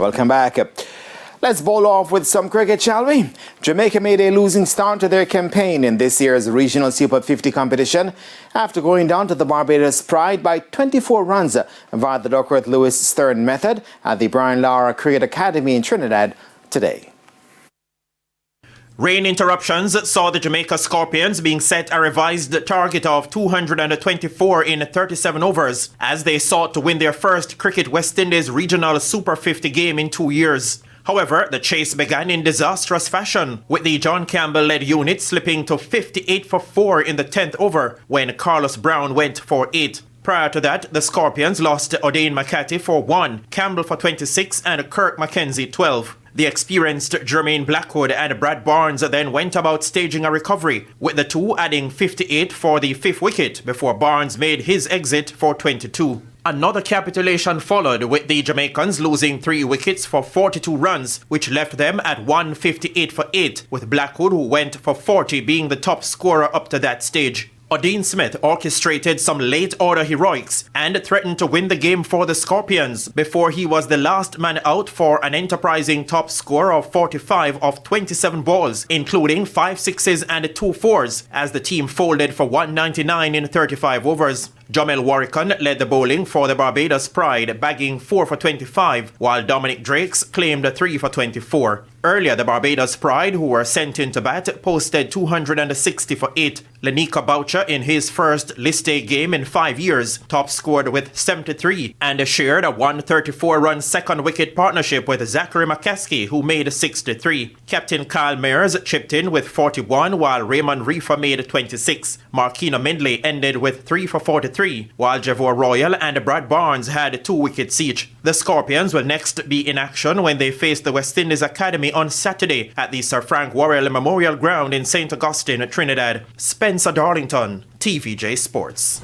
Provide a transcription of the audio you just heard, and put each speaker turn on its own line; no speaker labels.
Welcome back. Let's bowl off with some cricket, shall we? Jamaica made a losing start to their campaign in this year's regional Super50 competition after going down to the Barbados Pride by 24 runs via the Duckworth-Lewis Stern method at the Brian Lara Cricket Academy in Trinidad today.
Rain interruptions saw the Jamaica Scorpions being set a revised target of 224 in 37 overs as they sought to win their first Cricket West Indies regional Super50 game in 2 years. However, the chase began in disastrous fashion, with the John Campbell-led unit slipping to 58 for 4 in the 10th over when Carlos Brown went for 8. Prior to that, the Scorpions lost O'Dane McCarthy for 1, Campbell for 26 and Kirk Mackenzie 12. The experienced Jermaine Blackwood and Brad Barnes then went about staging a recovery, with the two adding 58 for the 5th wicket before Barnes made his exit for 22. Another capitulation followed, with the Jamaicans losing 3 wickets for 42 runs, which left them at 158 for 8, with Blackwood, who went for 40, being the top scorer up to that stage. Dean Smith orchestrated some late-order heroics and threatened to win the game for the Scorpions before he was the last man out for an enterprising top score of 45 of 27 balls, including 5 sixes and 2 fours, as the team folded for 199 in 35 overs. Jamel Warrican led the bowling for the Barbados Pride, bagging 4 for 25, while Dominic Drakes claimed 3 for 24. Earlier, the Barbados Pride, who were sent in to bat, posted 260 for 8. Lenika Boucher, in his first List A game in 5 years, top scored with 73 and shared a 134-run second wicket partnership with Zachary McCaskey, who made 63. Captain Kyle Mayers chipped in with 41, while Raymond Reefer made 26. Markina Mindley ended with 3 for 43, while Javor Royal and Brad Barnes had 2 wickets each. The Scorpions will next be in action when they face the West Indies Academy on Saturday at the Sir Frank Worrell Memorial Ground in St. Augustine, Trinidad. Spencer Darlington, TVJ Sports.